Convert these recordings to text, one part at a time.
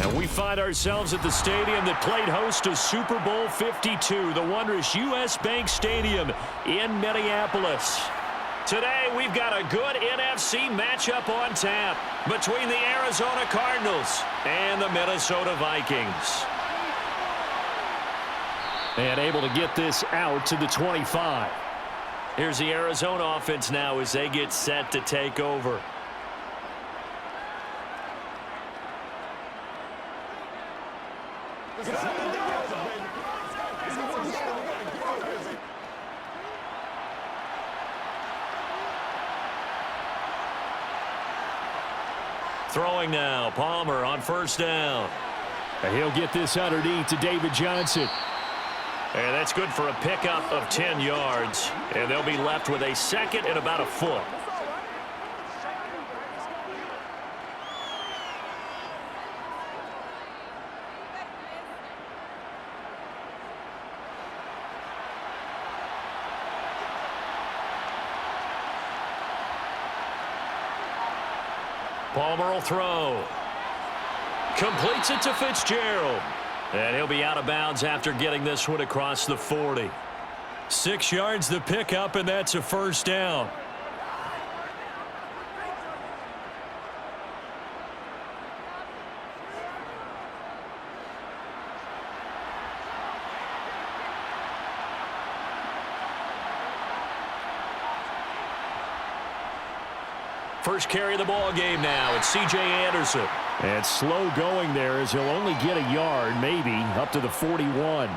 And we find ourselves at the stadium that played host to Super Bowl 52, the wondrous U.S. Bank Stadium in Minneapolis. Today, we've got a good NFC matchup on tap between the Arizona Cardinals and the Minnesota Vikings. And able to get this out to the 25. Here's the Arizona offense now as they get set to take over. Throwing now, Palmer on first down. And he'll get this underneath to David Johnson. And that's good for a pickup of 10 yards. And they'll be left with a second and about a foot. Palmer will throw. Completes it to Fitzgerald. And he'll be out of bounds after getting this one across the 40. 6 yards the pickup, and that's a first down. First carry of the ball game now. It's C.J. Anderson. And slow going there as he'll only get a yard, maybe, up to the 41.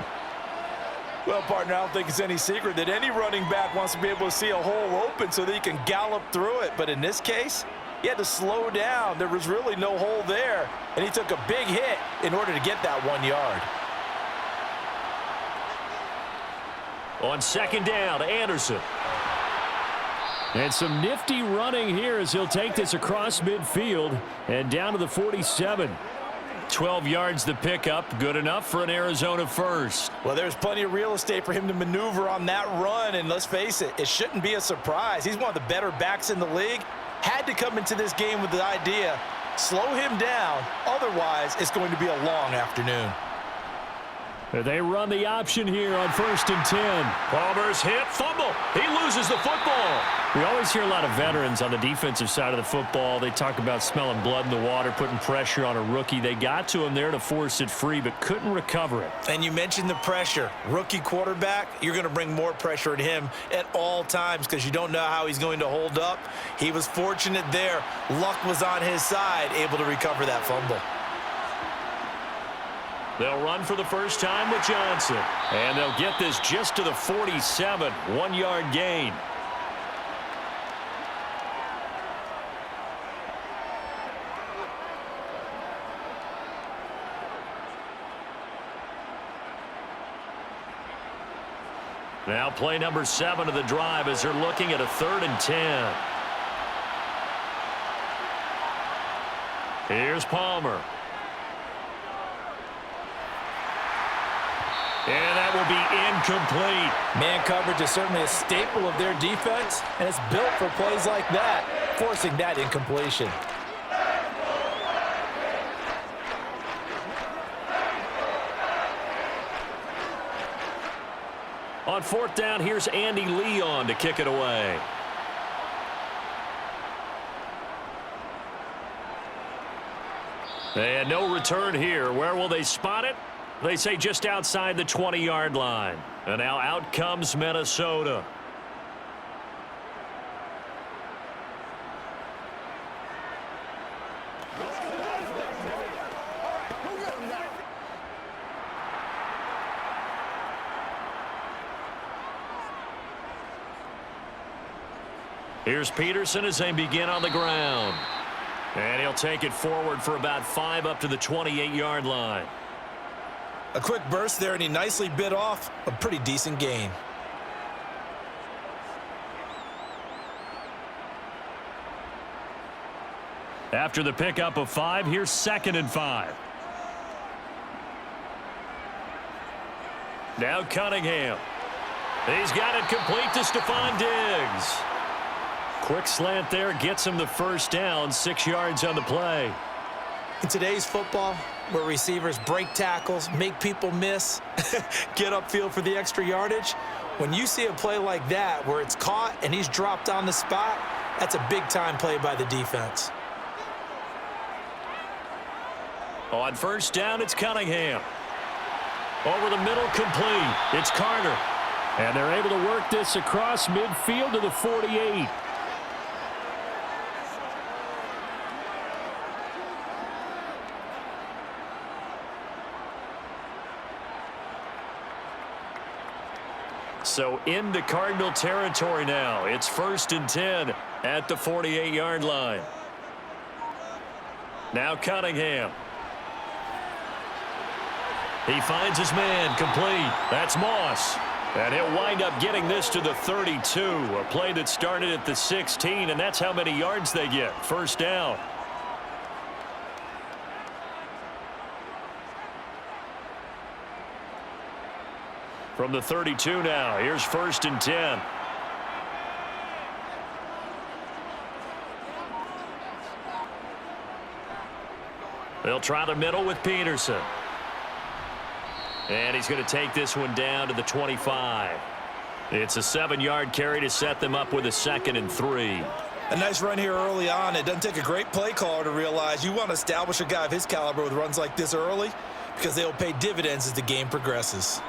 Well, partner, I don't think it's any secret that any running back wants to be able to see a hole open so that he can gallop through it. But in this case, he had to slow down. There was really no hole there, and he took a big hit in order to get that 1 yard. On second down, Anderson. And some nifty running here as he'll take this across midfield and down to the 47. 12 yards the pickup, good enough for an Arizona first. Well, there's plenty of real estate for him to maneuver on that run, and let's face it, it shouldn't be a surprise. He's one of the better backs in the league. Had to come into this game with the idea, slow him down, otherwise it's going to be a long afternoon. They run the option here on 1st and 10. Palmer's hit, fumble. He loses the football. We always hear a lot of veterans on the defensive side of the football. They talk about smelling blood in the water, putting pressure on a rookie. They got to him there to force it free, but couldn't recover it. And you mentioned the pressure. Rookie quarterback, you're going to bring more pressure at him at all times because you don't know how he's going to hold up. He was fortunate there. Luck was on his side, able to recover that fumble. They'll run for the first time with Johnson. And they'll get this just to the 47. 1 yard gain. Now play number 7 of the drive as they're looking at a 3rd and 10. Here's Palmer. And that will be incomplete. Man coverage is certainly a staple of their defense, and it's built for plays like that, forcing that incompletion. On 4th down, here's Andy Leon to kick it away. And no return here. Where will they spot it? They say just outside the 20-yard line. And now out comes Minnesota. Here's Peterson as they begin on the ground. And he'll take it forward for about 5 up to the 28-yard line. A quick burst there, and he nicely bit off a pretty decent gain. After the pickup of 5, here's 2nd and 5. Now Cunningham. He's got it complete to Stephon Diggs. Quick slant there, gets him the first down, 6 yards on the play. In today's football, where receivers break tackles, make people miss, get upfield for the extra yardage, when you see a play like that where it's caught and he's dropped on the spot, that's a big-time play by the defense. On first down, it's Cunningham. Over the middle, complete. It's Carter. And they're able to work this across midfield to the 48. So into Cardinal territory now. It's 1st and 10 at the 48-yard line. Now Cunningham. He finds his man, complete. That's Moss. And he'll wind up getting this to the 32. A play that started at the 16, and that's how many yards they get. First down. From the 32 now, here's 1st and 10. They'll try the middle with Peterson. And he's going to take this one down to the 25. It's a 7-yard carry to set them up with a 2nd and 3. A nice run here early on. It doesn't take a great play caller to realize you want to establish a guy of his caliber with runs like this early because they'll pay dividends as the game progresses.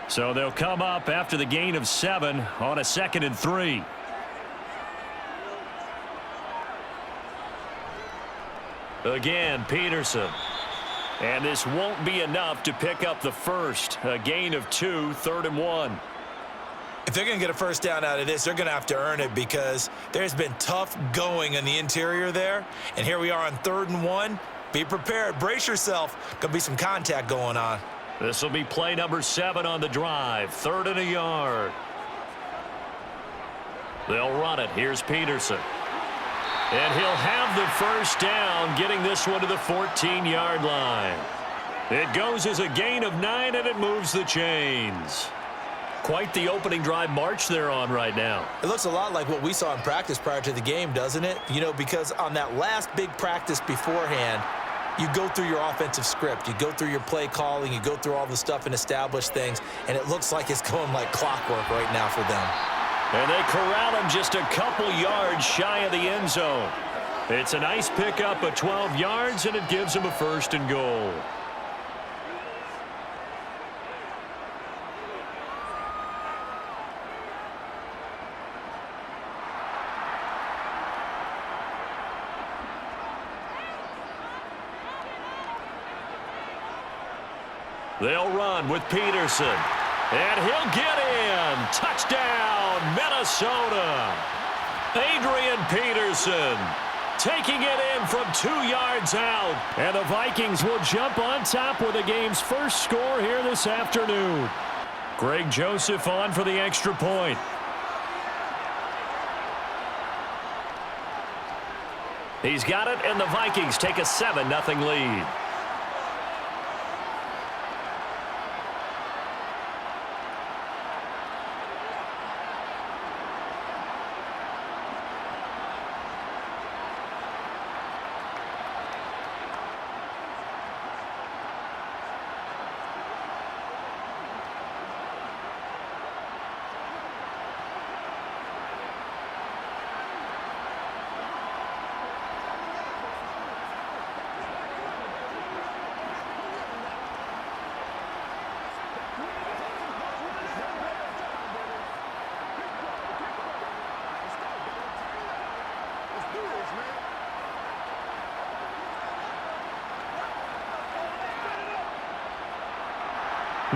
So they'll come up after the gain of 7 on a 2nd and 3. Again, Peterson. And this won't be enough to pick up the first. A gain of 2, 3rd and 1. If they're going to get a first down out of this, they're going to have to earn it because there's been tough going in the interior there. And here we are on 3rd and 1. Be prepared. Brace yourself. Going to be some contact going on. This will be play number 7 on the drive. 3rd and a yard. They'll run it. Here's Peterson. And he'll have the first down, getting this one to the 14-yard line. It goes as a gain of 9, and it moves the chains. Quite the opening drive march they're on right now. It looks a lot like what we saw in practice prior to the game, doesn't it? You know, because on that last big practice beforehand, you go through your offensive script. You go through your play calling. You go through all the stuff and establish things, and it looks like it's going like clockwork right now for them. And they corral him just a couple yards shy of the end zone. It's a nice pickup of 12 yards, and it gives them a 1st and goal. They'll run with Peterson. And he'll get in. Touchdown, Minnesota. Adrian Peterson taking it in from 2 yards out. And the Vikings will jump on top with the game's first score here this afternoon. Greg Joseph on for the extra point. He's got it, and the Vikings take a 7-0 lead.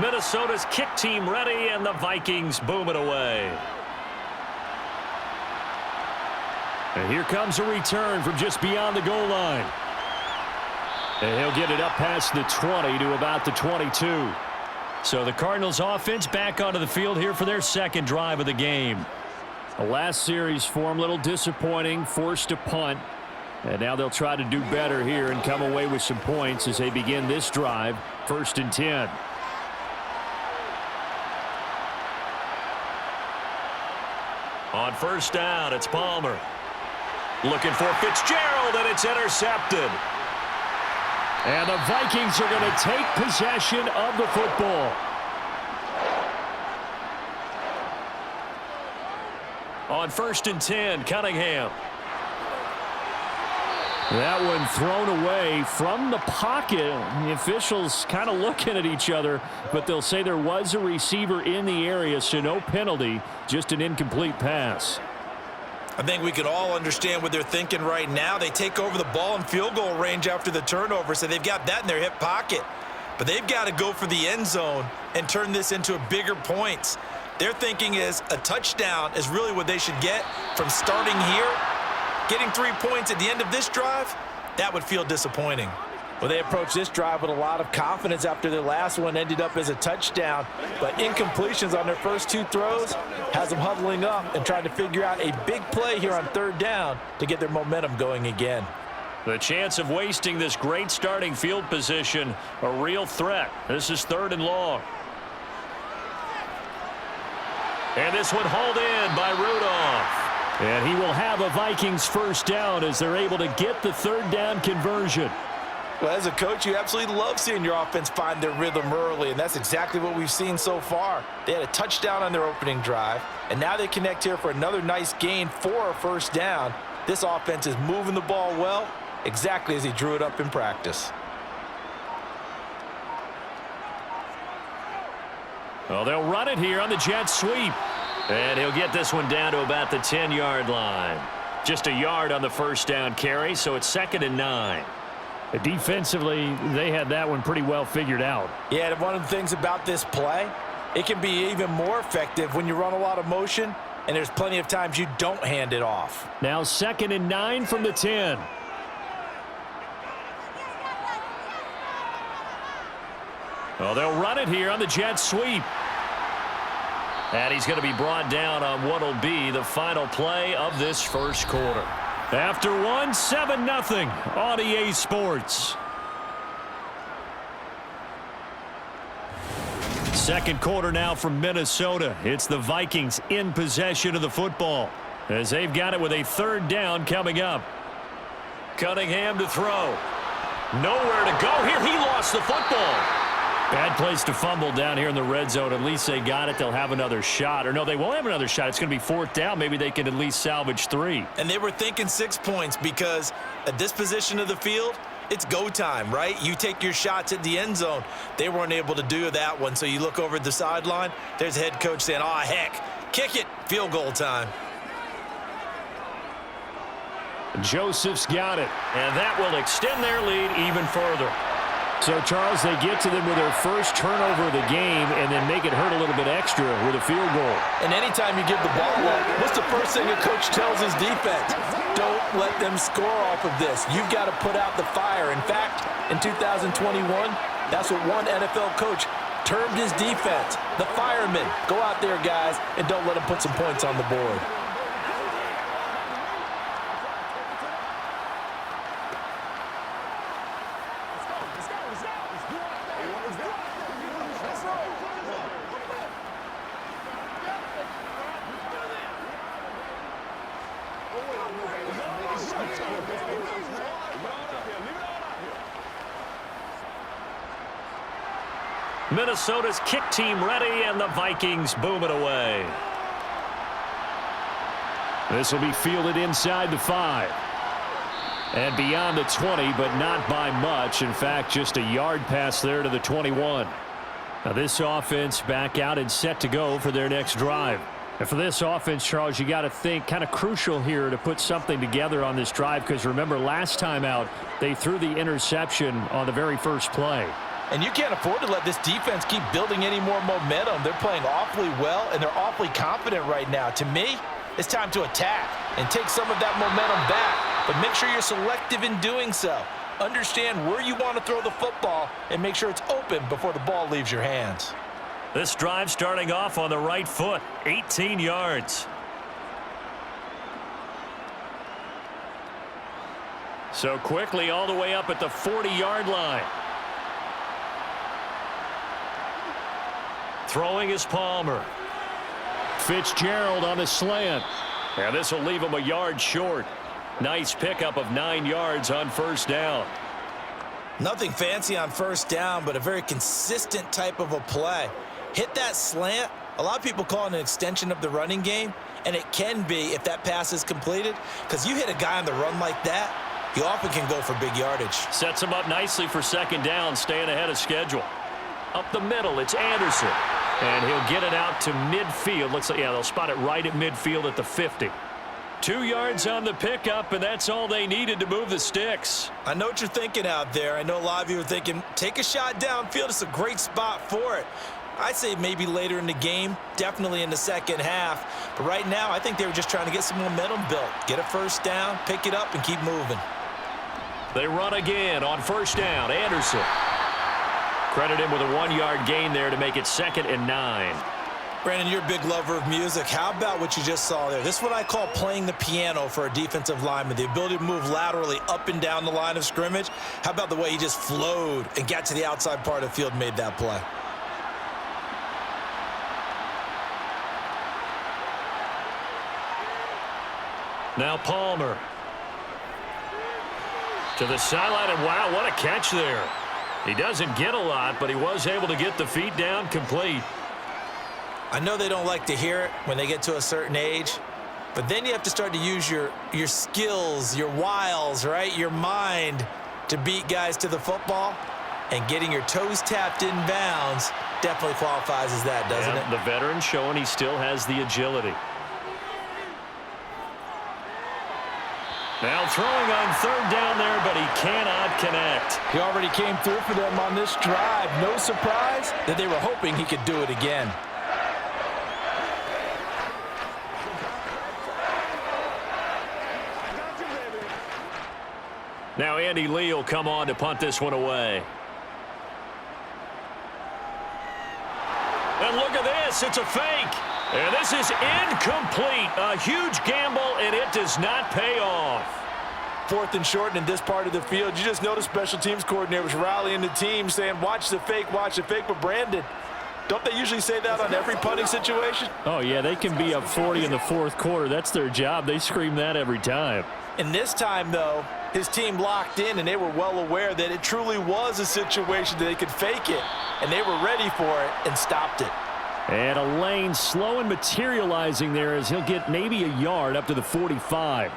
Minnesota's kick team ready, and the Vikings boom it away. And here comes a return from just beyond the goal line. And he'll get it up past the 20 to about the 22. So the Cardinals offense back onto the field here for their 2nd drive of the game. The last series for them, a little disappointing, forced a punt. And now they'll try to do better here and come away with some points as they begin this drive, 1st and 10. On first down, it's Palmer. Looking for Fitzgerald, and it's intercepted. And the Vikings are going to take possession of the football. On 1st and 10, Cunningham. That one thrown away from the pocket. The officials kind of looking at each other, but they'll say there was a receiver in the area, so no penalty, just an incomplete pass. I think we can all understand what they're thinking right now. They take over the ball in field goal range after the turnover, so they've got that in their hip pocket. But they've got to go for the end zone and turn this into bigger points. Their thinking is a touchdown is really what they should get from starting here. Getting 3 points at the end of this drive, that would feel disappointing. Well, they approached this drive with a lot of confidence after their last one ended up as a touchdown. But incompletions on their first 2 throws has them huddling up and trying to figure out a big play here on 3rd down to get their momentum going again. The chance of wasting this great starting field position, a real threat. This is 3rd and long. And this one hauled in by Rudolph. And he will have a Vikings first down as they're able to get the 3rd down conversion. Well, as a coach, you absolutely love seeing your offense find their rhythm early, and that's exactly what we've seen so far. They had a touchdown on their opening drive, and now they connect here for another nice gain for a first down. This offense is moving the ball well, exactly as he drew it up in practice. Well, they'll run it here on the jet sweep. And he'll get this one down to about the 10-yard line. Just a yard on the first down carry, so it's 2nd and 9. Defensively, they had that one pretty well figured out. Yeah, and one of the things about this play, it can be even more effective when you run a lot of motion, and there's plenty of times you don't hand it off. Now 2nd and 9 from the 10. Well, they'll run it here on the jet sweep. And he's going to be brought down on what will be the final play of this first quarter. After one, 7-0 on EA Sports. Second quarter now from Minnesota. It's the Vikings in possession of the football as they've got it with a 3rd down coming up. Cunningham to throw. Nowhere to go here. He lost the football. Bad place to fumble down here in the red zone. At least they got it. They'll have another shot. Or no, they won't have another shot. It's going to be 4th down. Maybe they can at least salvage 3. And they were thinking 6 points because at this position of the field, it's go time, right? You take your shots at the end zone. They weren't able to do that one. So you look over at the sideline. There's the head coach saying, "Oh, heck, kick it. Field goal time." Joseph's got it. And that will extend their lead even further. So, Charles, they get to them with their first turnover of the game and then make it hurt a little bit extra with a field goal. And anytime you give the ball up, what's the first thing a coach tells his defense? Don't let them score off of this. You've got to put out the fire. In fact, in 2021, that's what one NFL coach termed his defense, the firemen. Go out there, guys, and don't let them put some points on the board. Minnesota's kick team ready, and the Vikings boom it away. This will be fielded inside the 5. And beyond the 20, but not by much. In fact, just a yard pass there to the 21. Now this offense back out and set to go for their next drive. And for this offense, Charles, you got to think kind of crucial here to put something together on this drive, because remember last time out, they threw the interception on the very first play. And you can't afford to let this defense keep building any more momentum. They're playing awfully well, and they're awfully confident right now. To me, it's time to attack and take some of that momentum back. But make sure you're selective in doing so. Understand where you want to throw the football and make sure it's open before the ball leaves your hands. This drive starting off on the right foot, 18 yards. So quickly all the way up at the 40-yard line. Throwing is Palmer. Fitzgerald on the slant. And this will leave him a yard short. Nice pickup of 9 yards on first down. Nothing fancy on first down, but a very consistent type of a play. Hit that slant. A lot of people call it an extension of the running game, and it can be if that pass is completed, because you hit a guy on the run like that, he often can go for big yardage. Sets him up nicely for second down, staying ahead of schedule. Up the middle, it's Anderson. And he'll get it out to midfield. Looks like, yeah, they'll spot it right at midfield at the 50. 2 yards on the pickup, and that's all they needed to move the sticks. I know what you're thinking out there. I know a lot of you are thinking, take a shot downfield. It's a great spot for it. I'd say maybe later in the game, definitely in the second half. But right now, I think they were just trying to get some momentum built. Get a first down, pick it up, and keep moving. They run again on first down. Anderson. Credit him with a 1-yard gain there to make it 2nd and 9. Brandon, you're a big lover of music. How about what you just saw there? This is what I call playing the piano for a defensive lineman, the ability to move laterally up and down the line of scrimmage. How about the way he just flowed and got to the outside part of the field and made that play? Now Palmer. To the sideline, and wow, what a catch there. He doesn't get a lot, but he was able to get the feet down complete. I know they don't like to hear it when they get to a certain age, but then you have to start to use your skills, your wiles, right? Your mind to beat guys to the football, and getting your toes tapped in bounds definitely qualifies as that, doesn't it? The veteran showing he still has the agility. Now throwing on third down there, but he cannot connect. He already came through for them on this drive. No surprise that they were hoping he could do it again. Now Andy Lee will come on to punt this one away. And look at this. It's a fake. And this is incomplete. A huge gamble, and it does not pay off. 4th and short in this part of the field. You just noticed special teams coordinators rallying the team saying, watch the fake, watch the fake. But Brandon, don't they usually say that on every punting situation? Oh, yeah, they can be up 40 in the 4th quarter. That's their job. They scream that every time. And this time, though, his team locked in, and they were well aware that it truly was a situation that they could fake it. And they were ready for it and stopped it. And a lane slow and materializing there as he'll get maybe a yard up to the 45.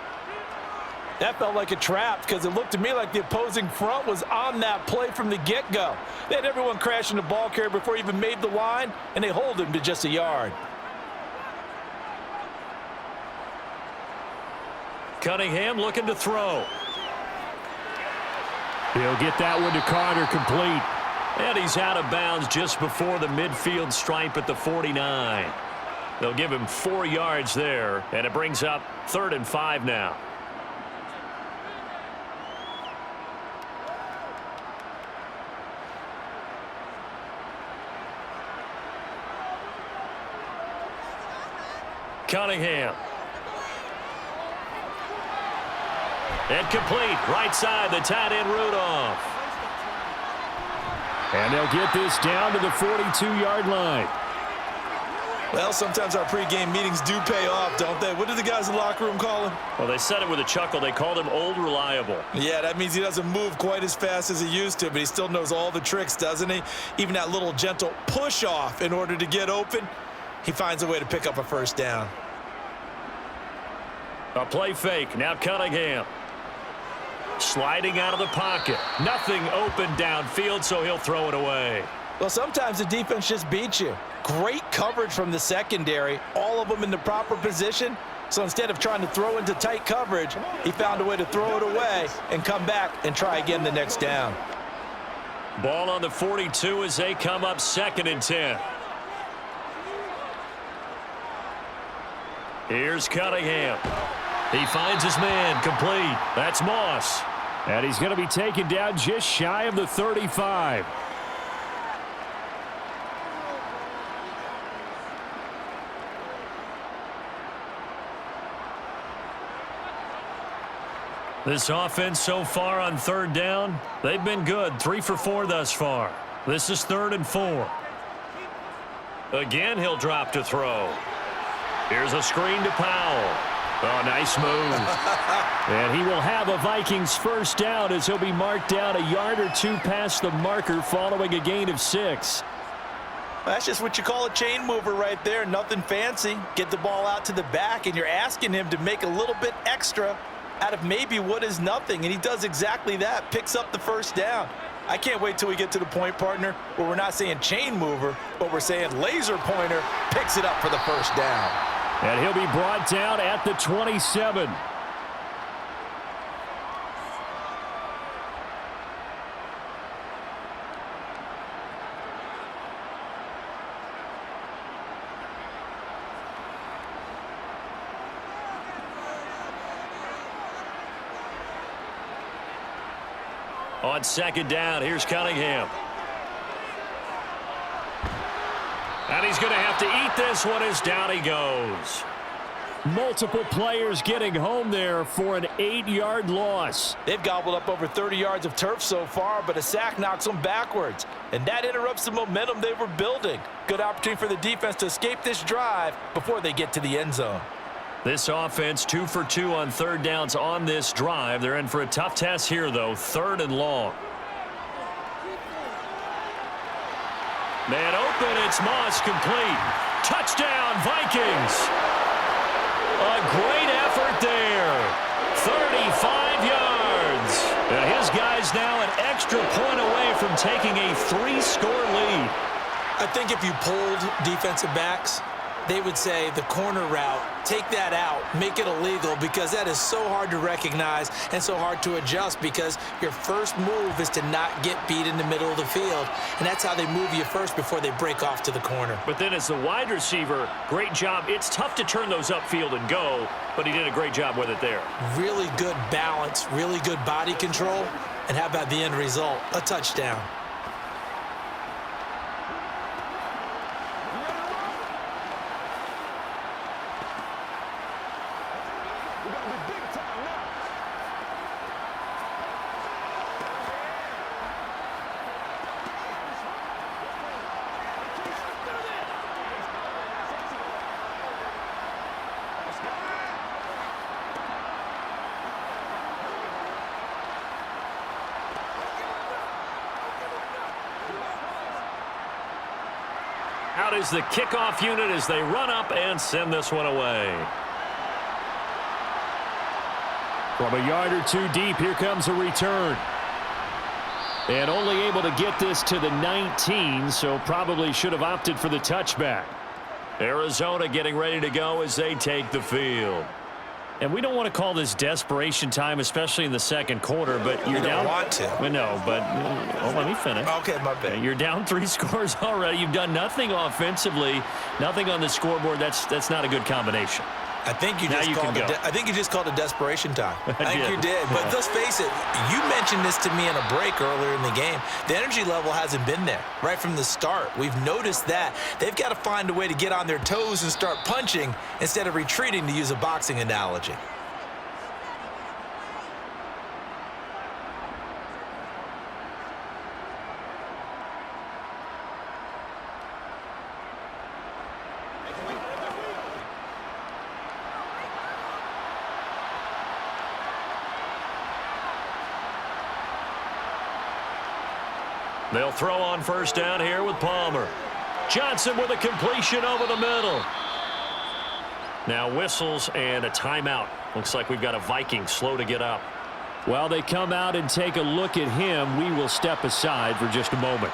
That felt like a trap because it looked to me like the opposing front was on that play from the get-go. They had everyone crashing the ball carrier before he even made the line, and they hold him to just a yard. Cunningham looking to throw. He'll get that one to Carter complete. And he's out of bounds just before the midfield stripe at the 49. They'll give him 4 yards there, and it brings up 3rd and 5 now. Cunningham. And complete. Right side, the tight end Rudolph. And they'll get this down to the 42-yard line. Well, sometimes our pregame meetings do pay off, don't they? What do the guys in the locker room call him? Well, they said it with a chuckle. They called him Old Reliable. Yeah, that means he doesn't move quite as fast as he used to, but he still knows all the tricks, doesn't he? Even that little gentle push-off in order to get open, he finds a way to pick up a first down. A play fake. Now Cunningham. Sliding out of the pocket. Nothing open downfield, so he'll throw it away. Well, sometimes the defense just beats you. Great coverage from the secondary. All of them in the proper position. So instead of trying to throw into tight coverage, he found a way to throw it away and come back and try again the next down. Ball on the 42 as they come up 2nd and 10. Here's Cunningham. He finds his man complete. That's Moss. And he's going to be taken down just shy of the 35. This offense so far on 3rd down, they've been good. 3 for 4 thus far. This is 3rd and 4. Again, he'll drop to throw. Here's a screen to Powell. Oh, nice move. And he will have a Vikings first down as he'll be marked down a yard or two past the marker following a gain of 6. That's just what you call a chain mover right there. Nothing fancy. Get the ball out to the back, and you're asking him to make a little bit extra out of maybe what is nothing, and he does exactly that, picks up the first down. I can't wait till we get to the point, partner, where we're not saying chain mover, but we're saying laser pointer picks it up for the first down. And he'll be brought down at the 27. On second down, here's Cunningham. And he's going to have to eat this one as down he goes. Multiple players getting home there for an 8-yard loss. They've gobbled up over 30 yards of turf so far, but a sack knocks them backwards. And that interrupts the momentum they were building. Good opportunity for the defense to escape this drive before they get to the end zone. This offense 2 for 2 on third downs on this drive. They're in for a tough test here, though. 3rd and long. Man open, it's Moss, complete. Touchdown, Vikings. A great effort there. 35 yards. And his guy's now an extra point away from taking a 3-score lead. I think if you polled defensive backs, they would say the corner route, take that out, make it illegal, because that is so hard to recognize and so hard to adjust, because your first move is to not get beat in the middle of the field, and that's how they move you first before they break off to the corner. But then as the wide receiver, great job. It's tough to turn those upfield and go, but he did a great job with it there. Really good balance, really good body control, and how about the end result? A touchdown. Out is the kickoff unit as they run up and send this one away. From a yard or two deep, here comes a return. And only able to get this to the 19, so probably should have opted for the touchback. Arizona getting ready to go as they take the field. And we don't want to call this desperation time, especially in the second quarter, but you're down. You don't want to. We know, but let me finish. Okay, my bad. You're down 3 scores already. You've done nothing offensively, nothing on the scoreboard. That's not a good combination. I think you just called it desperation time. I think you did. But let's face it, you mentioned this to me in a break earlier in the game. The energy level hasn't been there right from the start. We've noticed that. They've got to find a way to get on their toes and start punching instead of retreating, to use a boxing analogy. They'll throw on first down here with Palmer. Johnson with a completion over the middle. Now whistles and a timeout. Looks like we've got a Viking slow to get up. While they come out and take a look at him, we will step aside for just a moment.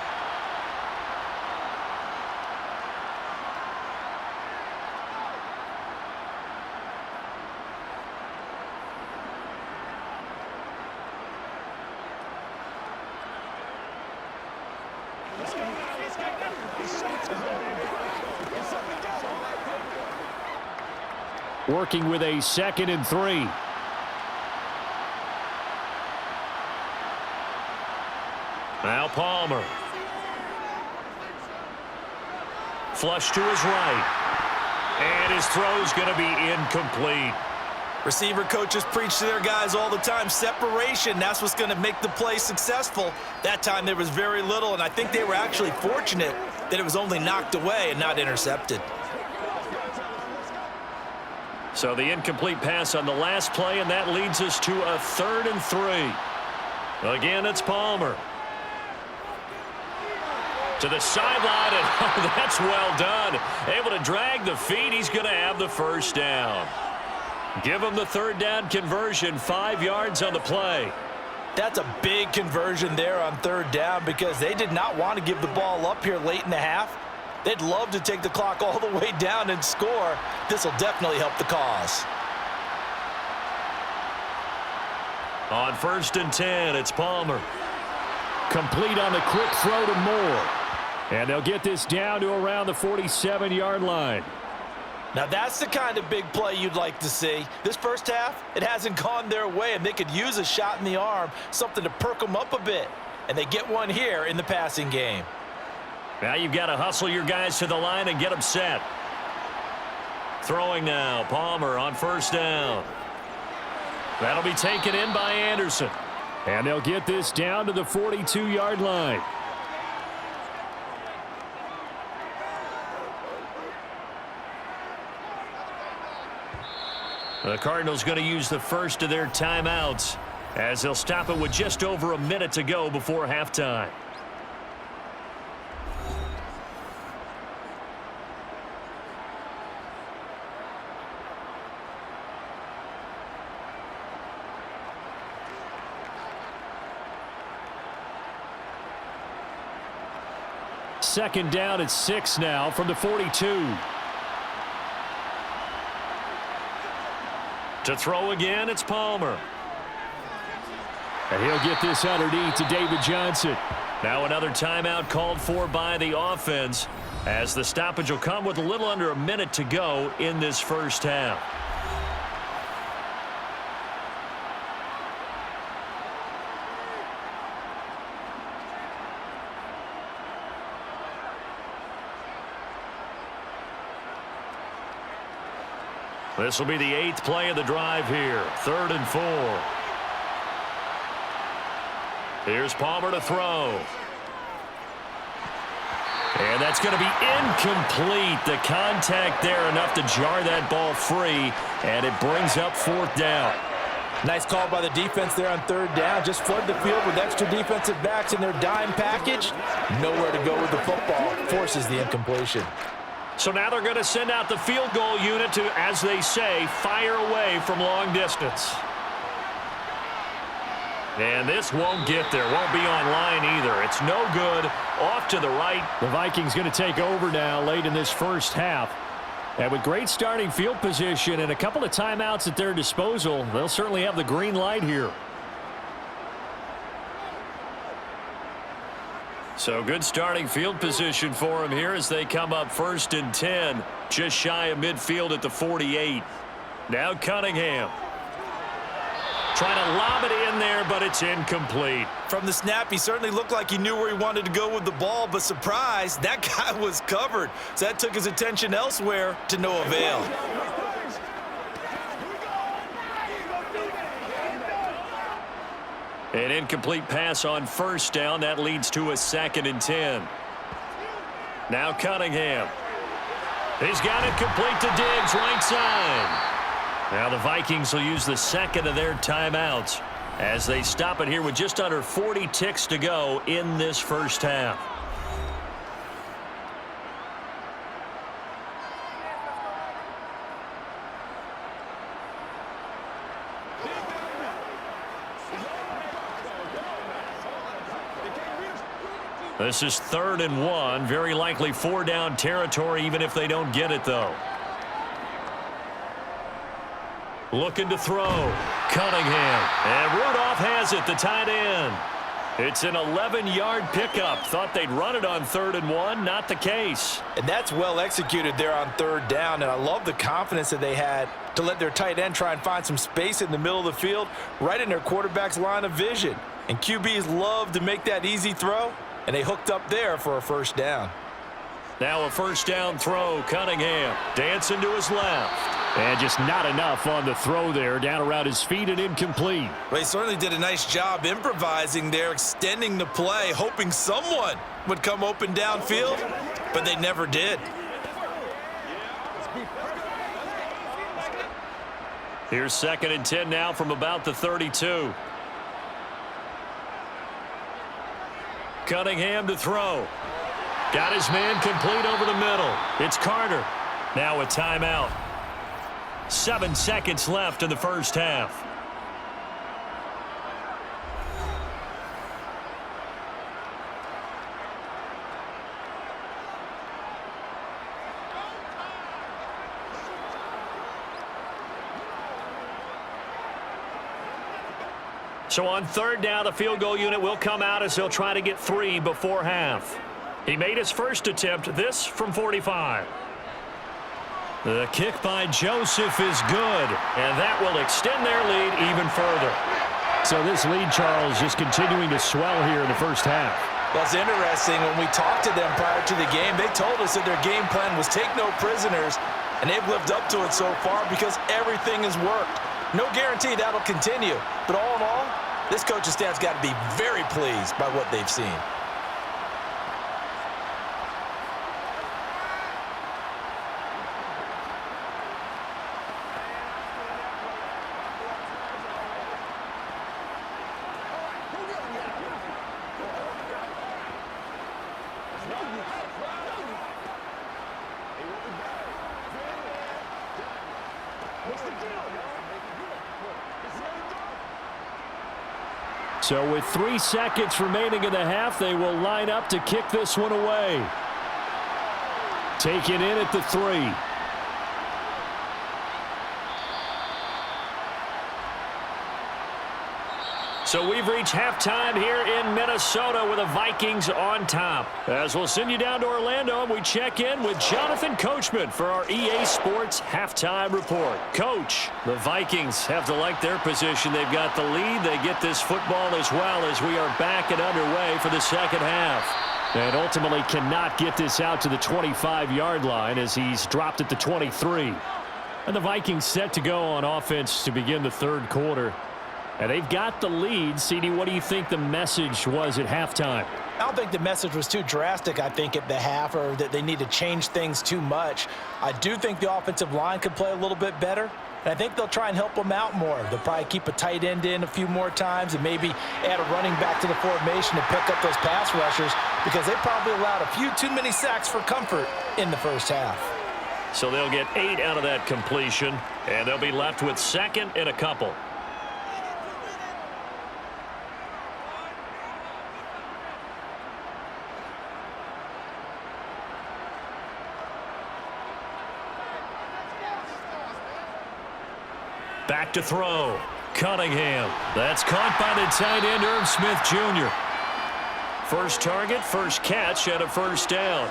Working with a 2nd and 3. Now Palmer. Flush to his right. And his throw's going to be incomplete. Receiver coaches preach to their guys all the time. Separation, that's what's going to make the play successful. That time there was very little, and I think they were actually fortunate that it was only knocked away and not intercepted. So the incomplete pass on the last play, and that leads us to a 3rd and 3. Again, it's Palmer. To the sideline, and oh, that's well done. Able to drag the feet. He's going to have the first down. Give him the 3rd down conversion, 5 yards on the play. That's a big conversion there on 3rd down because they did not want to give the ball up here late in the half. They'd love to take the clock all the way down and score. This will definitely help the cause. On 1st and 10, it's Palmer. Complete on the quick throw to Moore. And they'll get this down to around the 47-yard line. Now that's the kind of big play you'd like to see. This first half, it hasn't gone their way, and they could use a shot in the arm, something to perk them up a bit. And they get one here in the passing game. Now you've got to hustle your guys to the line and get them set. Throwing now, Palmer on 1st down. That'll be taken in by Anderson. And they'll get this down to the 42-yard line. The Cardinals going to use the first of their timeouts as they'll stop it with just over a minute to go before halftime. Second down at 6 now from the 42. To throw again, it's Palmer. And he'll get this underneath to David Johnson. Now another timeout called for by the offense as the stoppage will come with a little under a minute to go in this first half. This will be the 8th play of the drive here. 3rd and 4. Here's Palmer to throw. And that's going to be incomplete. The contact there enough to jar that ball free, and it brings up 4th down. Nice call by the defense there on 3rd down. Just flood the field with extra defensive backs in their dime package. Nowhere to go with the football. Forces the incompletion. So now they're going to send out the field goal unit to, as they say, fire away from long distance. And this won't get there. Won't be online either. It's no good. Off to the right. The Vikings going to take over now late in this first half. And with great starting field position and a couple of timeouts at their disposal, they'll certainly have the green light here. So good starting field position for him here as they come up 1st and 10. Just shy of midfield at the 48. Now Cunningham. Trying to lob it in there, but it's incomplete. From the snap, he certainly looked like he knew where he wanted to go with the ball, but surprise, that guy was covered. So that took his attention elsewhere to no avail. An incomplete pass on 1st down. That leads to a 2nd and 10. Now Cunningham. He's got it complete to Diggs, right side. Now the Vikings will use the 2nd of their timeouts as they stop it here with just under 40 ticks to go in this first half. This is 3rd and 1. Very likely 4-down territory, even if they don't get it, though. Looking to throw. Cunningham. And Rudolph has it, the tight end. It's an 11-yard pickup. Thought they'd run it on 3rd and 1. Not the case. And that's well executed there on 3rd down. And I love the confidence that they had to let their tight end try and find some space in the middle of the field, right in their quarterback's line of vision. And QBs love to make that easy throw. And they hooked up there for a 1st down. Now a 1st down throw. Cunningham dancing to his left. And just not enough on the throw there. Down around his feet and incomplete. Well, he certainly did a nice job improvising there, extending the play, hoping someone would come open downfield, but they never did. Here's 2nd and 10 now from about the 32. Cunningham to throw. Got his man complete over the middle. It's Carter. Now a timeout. 7 seconds left in the first half. So on 3rd down, the field goal unit will come out as they'll try to get 3 before half. He made his first attempt, this from 45. The kick by Joseph is good, and that will extend their lead even further. So this lead, Charles, just continuing to swell here in the first half. Well, it's interesting. When we talked to them prior to the game, they told us that their game plan was take no prisoners, and they've lived up to it so far because everything has worked. No guarantee that'll continue, but all in all, this coaching staff's got to be very pleased by what they've seen. So with 3 seconds remaining in the half, they will line up to kick this one away. Taken in at the 3. So we've reached halftime here in Minnesota with the Vikings on top. As we'll send you down to Orlando, we check in with Jonathan Coachman for our EA Sports Halftime Report. Coach, the Vikings have to like their position. They've got the lead. They get this football as well as we are back and underway for the second half. And ultimately cannot get this out to the 25-yard line as he's dropped at the 23. And the Vikings set to go on offense to begin the 3rd quarter. And they've got the lead. CD, what do you think the message was at halftime? I don't think the message was too drastic, I think, at the half, or that they need to change things too much. I do think the offensive line could play a little bit better, and I think they'll try and help them out more. They'll probably keep a tight end in a few more times and maybe add a running back to the formation to pick up those pass rushers because they probably allowed a few too many sacks for comfort in the first half. So they'll get 8 out of that completion, and they'll be left with 2nd and a couple. Back to throw. Cunningham. That's caught by the tight end, Irv Smith Jr. First target, first catch, and a first down.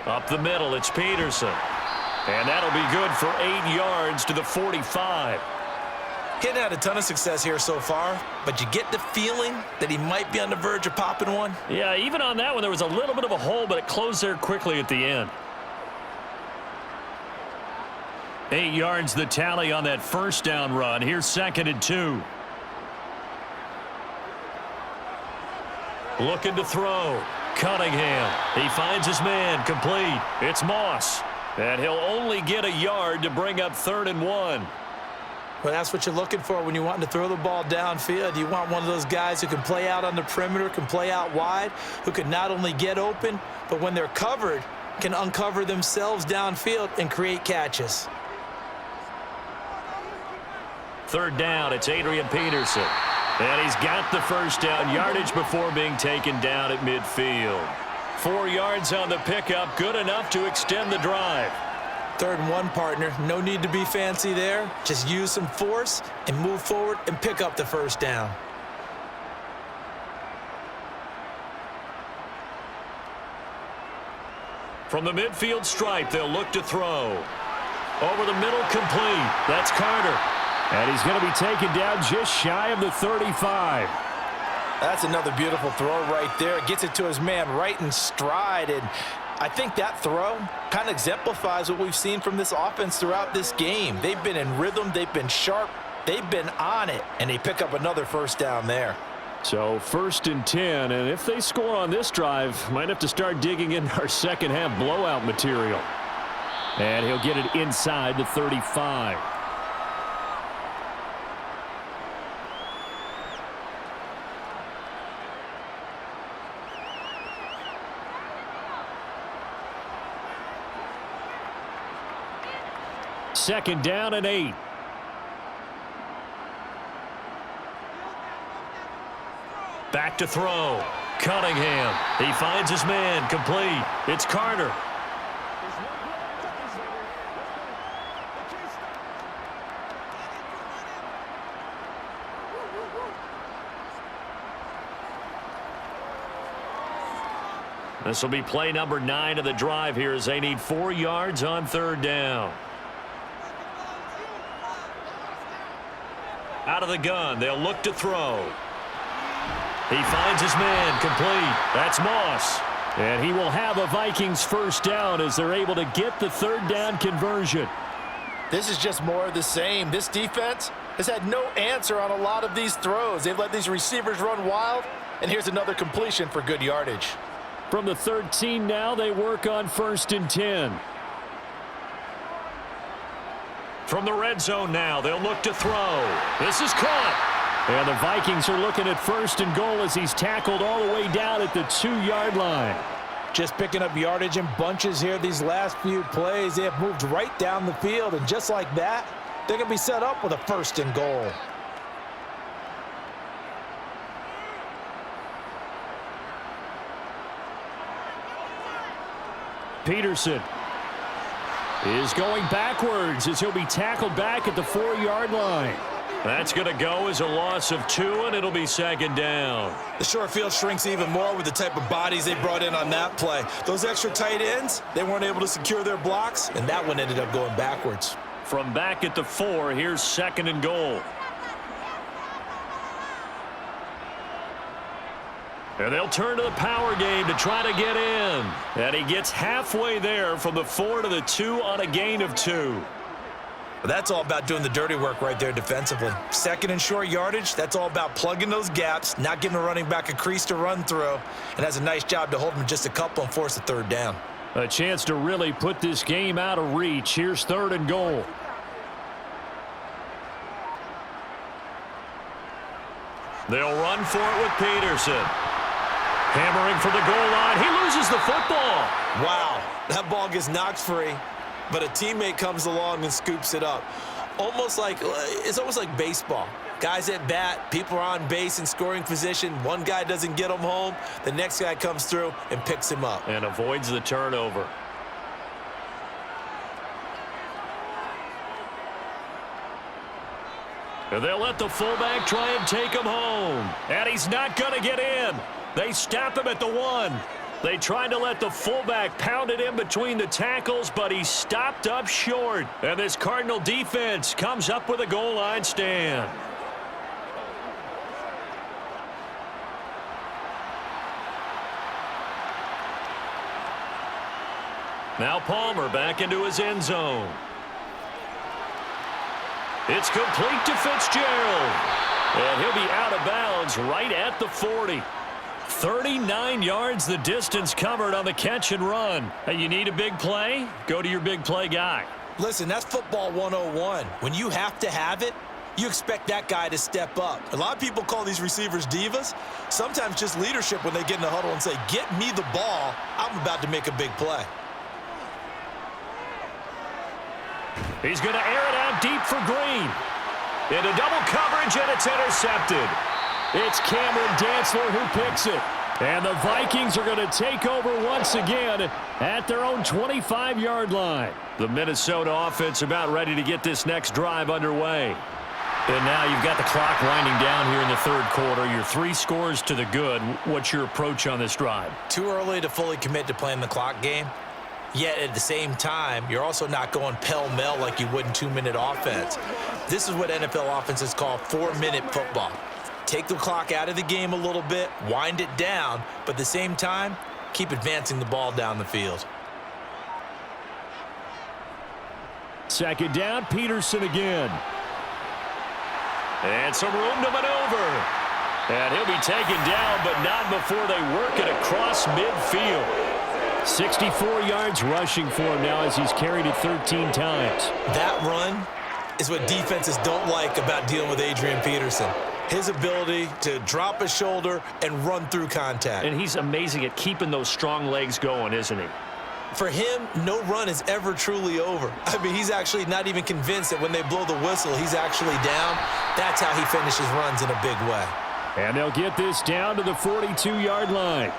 Up the middle, it's Peterson. And that'll be good for 8 yards to the 45. He's had a ton of success here so far, but you get the feeling that he might be on the verge of popping one. Yeah, even on that one, there was a little bit of a hole, but it closed there quickly at the end. 8 yards the tally on that first down run. Here's 2nd and 2. Looking to throw. Cunningham. He finds his man complete. It's Moss. And he'll only get a yard to bring up 3rd and 1. Well, that's what you're looking for when you want to throw the ball downfield. You want one of those guys who can play out on the perimeter, can play out wide, who can not only get open, but when they're covered, can uncover themselves downfield and create catches. 3rd down, it's Adrian Peterson. And he's got the first down yardage before being taken down at midfield. 4 yards on the pickup, good enough to extend the drive. 3rd and 1, partner. No need to be fancy there. Just use some force and move forward and pick up the first down. From the midfield stripe, they'll look to throw. Over the middle, complete. That's Carter. And he's going to be taken down just shy of the 35. That's another beautiful throw right there. Gets it to his man right in stride. And I think that throw kind of exemplifies what we've seen from this offense throughout this game. They've been in rhythm, they've been sharp, they've been on it, and they pick up another first down there. So 1st and 10, and if they score on this drive, might have to start digging in our second half blowout material. And he'll get it inside the 35. Second down and 8. Back to throw. Cunningham. He finds his man. Complete. It's Carter. This will be play number 9 of the drive here as they need 4 yards on 3rd down. Out of the gun. They'll look to throw. He finds his man. Complete. That's Moss. And he will have a Vikings first down as they're able to get the 3rd down conversion. This is just more of the same. This defense has had no answer on a lot of these throws. They've let these receivers run wild, and here's another completion for good yardage. From the 13 now, they work on 1st and 10. From the red zone now, they'll look to throw. This is caught. And the Vikings are looking at 1st and goal as he's tackled all the way down at the 2-yard line. Just picking up yardage in bunches here these last few plays. They have moved right down the field, and just like that, they're going to be set up with a 1st and goal. Peterson is going backwards as he'll be tackled back at the 4-yard line. That's going to go as a loss of 2, and it'll be 2nd down. The short field shrinks even more with the type of bodies they brought in on that play. Those extra tight ends, they weren't able to secure their blocks, and that one ended up going backwards. From back at the 4, here's 2nd and goal. And they'll turn to the power game to try to get in. And he gets halfway there from the 4 to the 2 on a gain of 2. But that's all about doing the dirty work right there defensively. 2nd and short yardage, that's all about plugging those gaps, not giving a running back a crease to run through, and has a nice job to hold him just a couple and force a 3rd down. A chance to really put this game out of reach. Here's 3rd and goal. They'll run for it with Peterson. Hammering for the goal line. He loses the football. Wow, that ball gets knocked free, but a teammate comes along and scoops it up. It's almost like baseball. Guys at bat, people are on base in scoring position. One guy doesn't get him home. The next guy comes through and picks him up. And avoids the turnover. And they'll let the fullback try and take him home. And he's not going to get in. They stop him at the 1. They tried to let the fullback pound it in between the tackles, but he stopped up short. And this Cardinal defense comes up with a goal line stand. Now Palmer back into his end zone. It's complete to Fitzgerald. And he'll be out of bounds right at the 40. 39 yards the distance covered on the catch and run. Hey, you need a big play? Go to your big play guy. Listen, that's football 101. When you have to have it, you expect that guy to step up. A lot of people call these receivers divas. Sometimes just leadership when they get in the huddle and say, get me the ball. I'm about to make a big play. He's going to air it out deep for Green. Into double coverage, and it's intercepted. It's Cameron Dantzler who picks it. And the Vikings are going to take over once again at their own 25-yard line. The Minnesota offense about ready to get this next drive underway. And now you've got the clock winding down here in the 3rd quarter. You're 3 scores to the good. What's your approach on this drive? Too early to fully commit to playing the clock game. Yet at the same time, you're also not going pell-mell like you would in 2-minute offense. This is what NFL offenses call 4-minute football. Take the clock out of the game a little bit, wind it down, but at the same time, keep advancing the ball down the field. Second down, Peterson again. And some room to maneuver. And he'll be taken down, but not before they work it across midfield. 64 yards rushing for him now as he's carried it 13 times. That run is what defenses don't like about dealing with Adrian Peterson. His ability to drop his shoulder and run through contact. And he's amazing at keeping those strong legs going, isn't he? For him, no run is ever truly over. I mean, he's actually not even convinced that when they blow the whistle, he's actually down. That's how he finishes runs in a big way. And they'll get this down to the 42-yard line.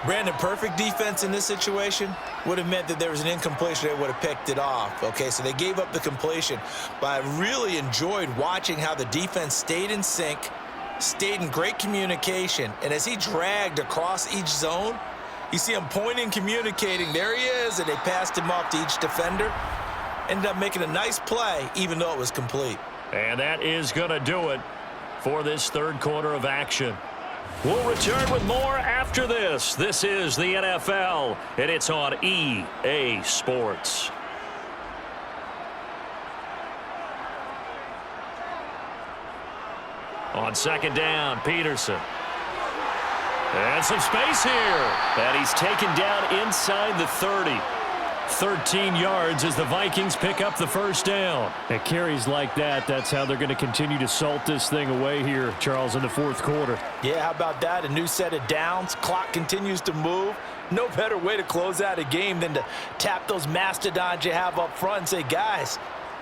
Brandon, perfect defense in this situation would have meant that there was an incompletion. They would have picked it off. Okay, so they gave up the completion. But I really enjoyed watching how the defense stayed in sync, stayed in great communication. And as he dragged across each zone, you see him pointing, communicating. There he is, and they passed him off to each defender. Ended up making a nice play, even though it was complete. And that is going to do it for this third quarter of action. We'll return with more after this. This is the NFL, and it's on EA Sports. On second down, Peterson. And some space here. And he's taken down inside the 30. 13 yards as the Vikings pick up the first down. At carries like that, that's how they're going to continue to salt this thing away here, Charles, in the fourth quarter. Yeah, how about that? A new set of downs. Clock continues to move. No better way to close out a game than to tap those mastodons you have up front and say, guys,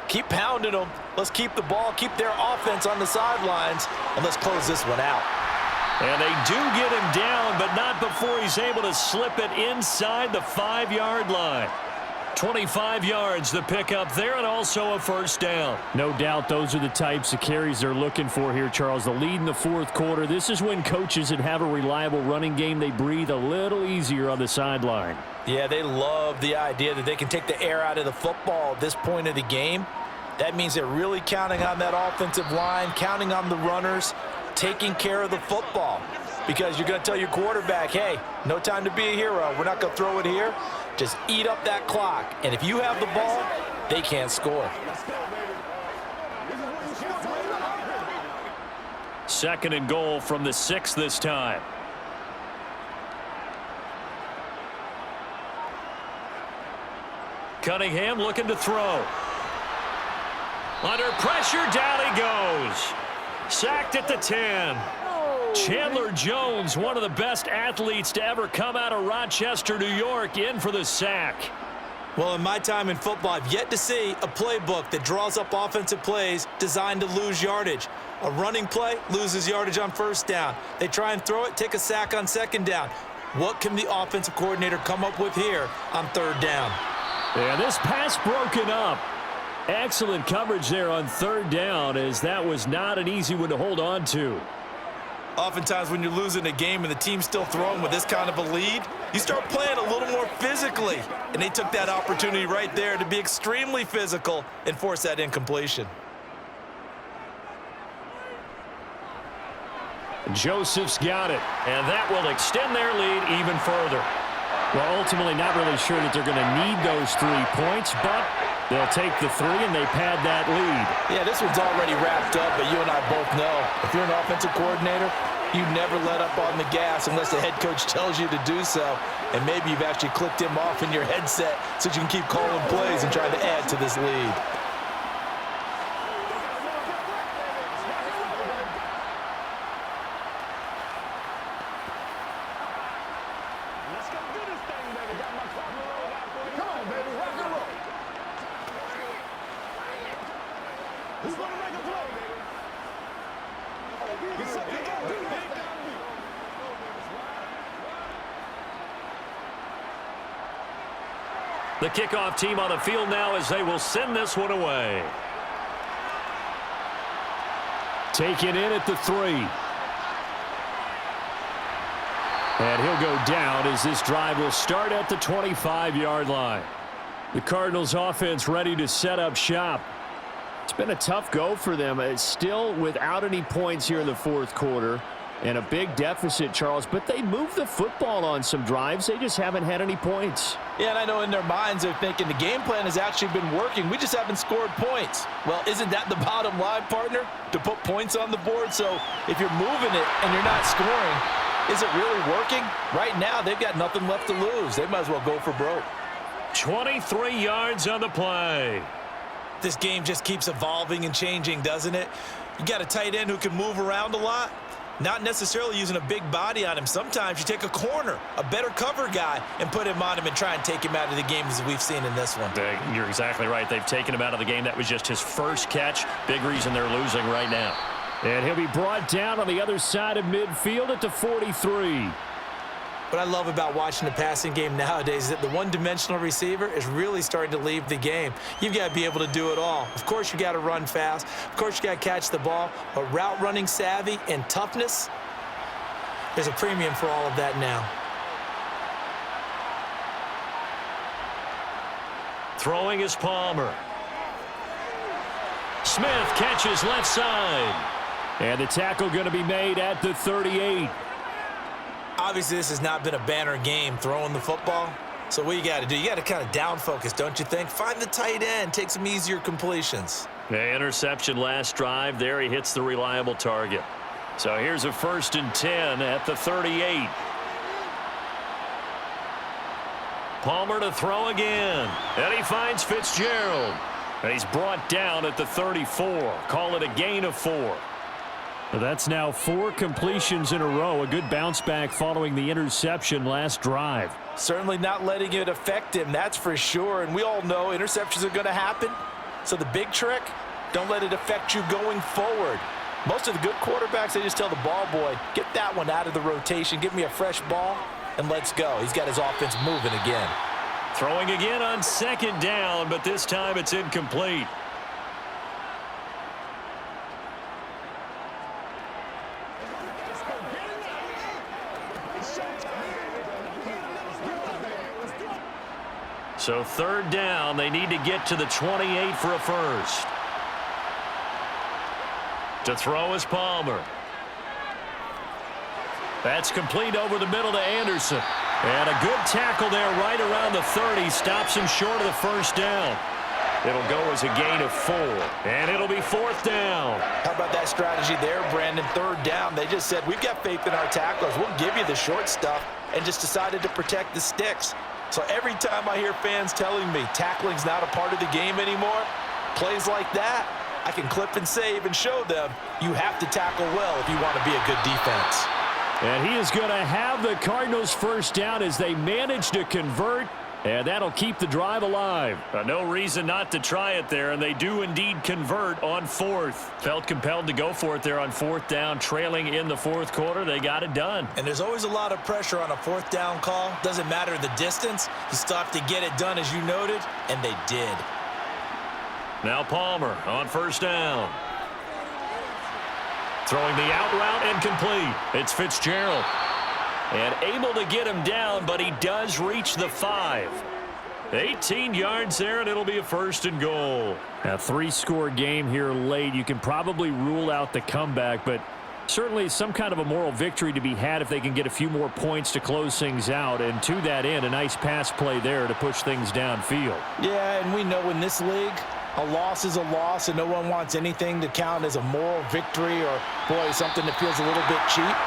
keep pounding them. Let's keep the ball, keep their offense on the sidelines, and let's close this one out. And they do get him down, but not before he's able to slip it inside the 5-yard line. 25 yards the pickup there, and also a first down. No doubt those are the types of carries they're looking for here, Charles. The lead in the fourth quarter. This is when coaches that have a reliable running game, they breathe a little easier on the sideline. Yeah, they love the idea that they can take the air out of the football at this point of the game. That means they're really counting on that offensive line, counting on the runners, taking care of the football. Because you're going to tell your quarterback, hey, no time to be a hero. We're not going to throw it here. Just eat up that clock. And if you have the ball, they can't score. Second and goal from the 6 this time. Cunningham looking to throw. Under pressure, down he goes. Sacked at the 10. Chandler Jones, one of the best athletes to ever come out of Rochester, New York, in for the sack. Well, in my time in football, I've yet to see a playbook that draws up offensive plays designed to lose yardage. A running play loses yardage on first down. They try and throw it, take a sack on second down. What can the offensive coordinator come up with here on third down? Yeah, this pass broken up. Excellent coverage there on third down, as that was not an easy one to hold on to. Oftentimes when you're losing a game and the team's still throwing with this kind of a lead, you start playing a little more physically. And they took that opportunity right there to be extremely physical and force that incompletion. Joseph's got it. And that will extend their lead even further. Well, ultimately not really sure that they're going to need those 3 points, but they'll take the 3 and they pad that lead. Yeah, this one's already wrapped up, but you and I both know if you're an offensive coordinator, you never let up on the gas unless the head coach tells you to do so. And maybe you've actually clicked him off in your headset so you can keep calling plays and trying to add to this lead. The kickoff team on the field now as they will send this one away. Taken in at the 3. And he'll go down as this drive will start at the 25-yard line. The Cardinals offense ready to set up shop. It's been a tough go for them. It's still without any points here in the fourth quarter. And a big deficit, Charles, but they moved the football on some drives. They just haven't had any points. Yeah, and I know in their minds they're thinking the game plan has actually been working. We just haven't scored points. Well, isn't that the bottom line, partner? To put points on the board? So if you're moving it and you're not scoring, is it really working? Right now, they've got nothing left to lose. They might as well go for broke. 23 yards on the play. This game just keeps evolving and changing, doesn't it? You got a tight end who can move around a lot. Not necessarily using a big body on him. Sometimes you take a corner, a better cover guy, and put him on him and try and take him out of the game as we've seen in this one. You're exactly right. They've taken him out of the game. That was just his first catch. Big reason they're losing right now. And he'll be brought down on the other side of midfield at the 43. What I love about watching the passing game nowadays is that the one-dimensional receiver is really starting to leave the game. You've got to be able to do it all. Of course, you got to run fast. Of course, you got to catch the ball. But route running savvy and toughness, there's a premium for all of that now. Throwing is Palmer. Smith catches left side. And the tackle going to be made at the 38. Obviously, this has not been a banner game throwing the football. So what you got to do, you got to kind of down focus, don't you think? Find the tight end, take some easier completions. The interception last drive. There he hits the reliable target. So here's a 1st and 10 at the 38. Palmer to throw again. And he finds Fitzgerald. And he's brought down at the 34. Call it a gain of 4. That's now 4 completions in a row. A good bounce back following the interception last drive. Certainly not letting it affect him, that's for sure. And we all know interceptions are going to happen. So the big trick, don't let it affect you going forward. Most of the good quarterbacks, they just tell the ball boy, get that one out of the rotation, give me a fresh ball, and let's go. He's got his offense moving again. Throwing again on 2nd down, but this time it's incomplete. So 3rd down, they need to get to the 28 for a first. To throw is Palmer. That's complete over the middle to Anderson. And a good tackle there right around the 30. Stops him short of the 1st down. It'll go as a gain of 4. And it'll be 4th down. How about that strategy there, Brandon? 3rd down. They just said, we've got faith in our tacklers. We'll give you the short stuff, and just decided to protect the sticks. So every time I hear fans telling me tackling's not a part of the game anymore, plays like that, I can clip and save and show them you have to tackle well if you want to be a good defense. And he is going to have the Cardinals 1st down as they manage to convert, and that'll keep the drive alive. No reason not to try it there, and they do indeed convert on 4th. Felt compelled to go for it there on 4th down, trailing in the 4th quarter. They got it done. And there's always a lot of pressure on a 4th down call. Doesn't matter the distance. You still have to get it done, as you noted, and they did. Now Palmer on 1st down. Throwing the out route and complete. It's Fitzgerald. And able to get him down, but he does reach the 5. 18 yards there, and it'll be a 1st and goal. A 3-score game here late. You can probably rule out the comeback, but certainly some kind of a moral victory to be had if they can get a few more points to close things out. And to that end, a nice pass play there to push things downfield. Yeah, and we know in this league, a loss is a loss, and no one wants anything to count as a moral victory or, boy, something that feels a little bit cheap.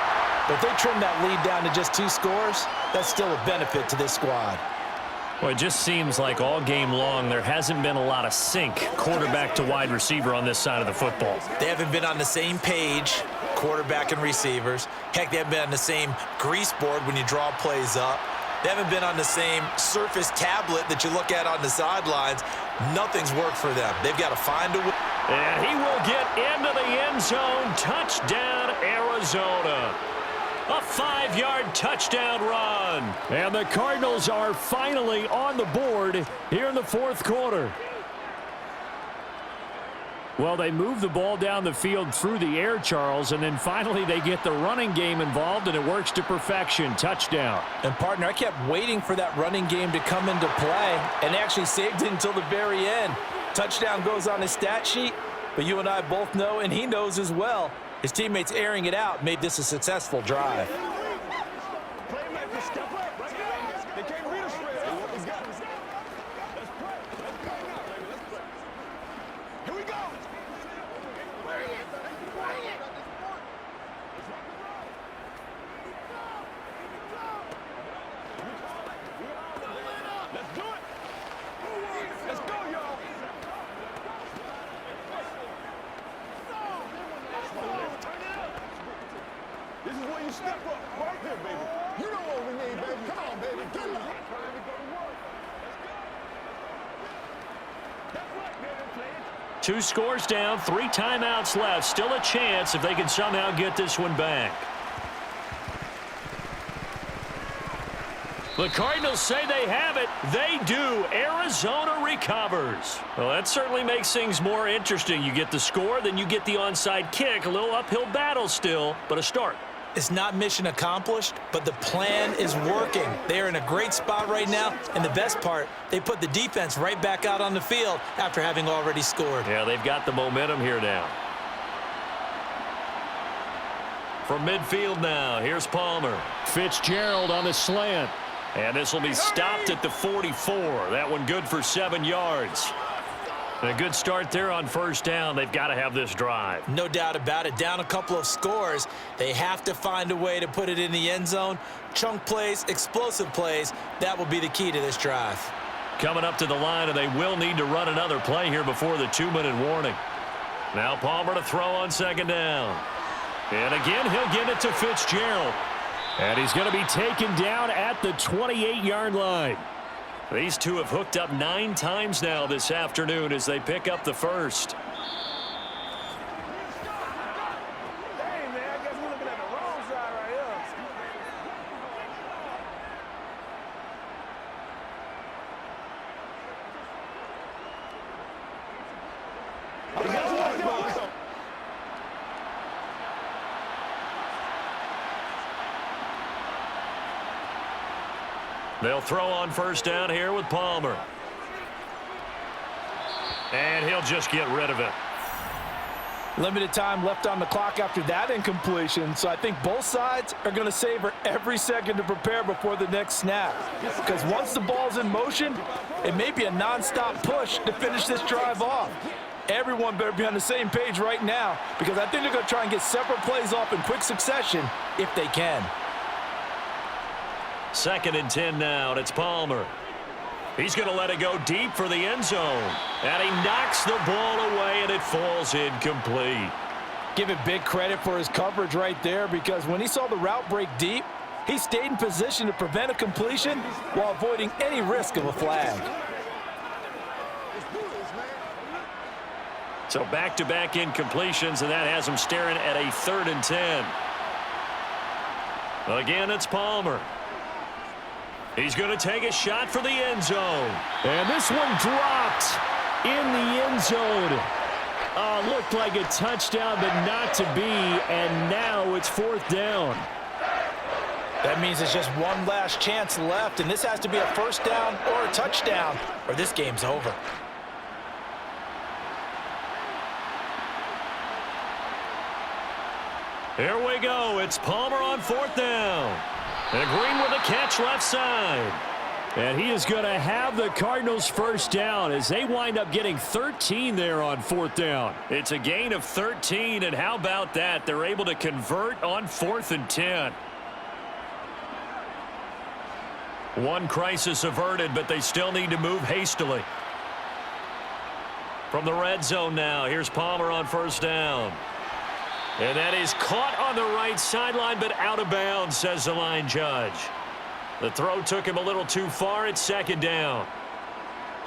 But if they trim that lead down to just 2 scores, that's still a benefit to this squad. Well, it just seems like all game long there hasn't been a lot of sync quarterback to wide receiver on this side of the football. They haven't been on the same page, quarterback and receivers. Heck, they haven't been on the same grease board when you draw plays up. They haven't been on the same surface tablet that you look at on the sidelines. Nothing's worked for them. They've got to find a way. And he will get into the end zone. Touchdown, Arizona. A 5-yard touchdown run. And the Cardinals are finally on the board here in the 4th quarter. Well, they move the ball down the field through the air, Charles, and then finally they get the running game involved, and it works to perfection. Touchdown. And, partner, I kept waiting for that running game to come into play, and actually saved it until the very end. Touchdown goes on his stat sheet, but you and I both know, and he knows as well, His teammates airing it out made this a successful drive. This is where you step up, right here, baby. You know what we need, baby. Come on, baby. Get up. Two scores down, 3 timeouts left. Still a chance if they can somehow get this one back. The Cardinals say they have it. They do. Arizona recovers. Well, that certainly makes things more interesting. You get the score, then you get the onside kick. A little uphill battle still, but a start. It's not mission accomplished, but the plan is working. They are in a great spot right now, and the best part, they put the defense right back out on the field after having already scored. Yeah, they've got the momentum here now. From midfield now, here's Palmer. Fitzgerald on the slant. And this will be stopped at the 44. That one good for 7 yards. A good start there on first down. They've got to have this drive. No doubt about it. Down a couple of scores. They have to find a way to put it in the end zone. Chunk plays, explosive plays. That will be the key to this drive. Coming up to the line, and they will need to run another play here before the 2-minute warning. Now Palmer to throw on second down. And again, he'll get it to Fitzgerald. And he's going to be taken down at the 28-yard line. These two have hooked up 9 times now this afternoon as they pick up the first. Hey, man, I guess we're looking at the wrong side right here. They'll throw on first down here with Palmer. And he'll just get rid of it. Limited time left on the clock after that incompletion, so I think both sides are going to savor every second to prepare before the next snap. Because once the ball's in motion, it may be a nonstop push to finish this drive off. Everyone better be on the same page right now, because I think they're going to try and get several plays off in quick succession if they can. 2nd and 10 now, and it's Palmer. He's going to let it go deep for the end zone. And he knocks the ball away, and it falls incomplete. Give it big credit for his coverage right there, because when he saw the route break deep, he stayed in position to prevent a completion while avoiding any risk of a flag. So back-to-back incompletions, and that has him staring at a 3rd and 10. Again, it's Palmer. He's going to take a shot for the end zone. And this one dropped in the end zone. Looked like a touchdown, but not to be. And now it's 4th down. That means it's just one last chance left, and this has to be a first down or a touchdown, or this game's over. Here we go. It's Palmer on 4th down. And Green with a catch left side. And he is going to have the Cardinals first down as they wind up getting 13 there on 4th down. It's a gain of 13, and how about that? They're able to convert on 4th and 10. One crisis averted, but they still need to move hastily. From the red zone now, here's Palmer on first down. And that is caught on the right sideline, but out of bounds, says the line judge. The throw took him a little too far. It's 2nd down.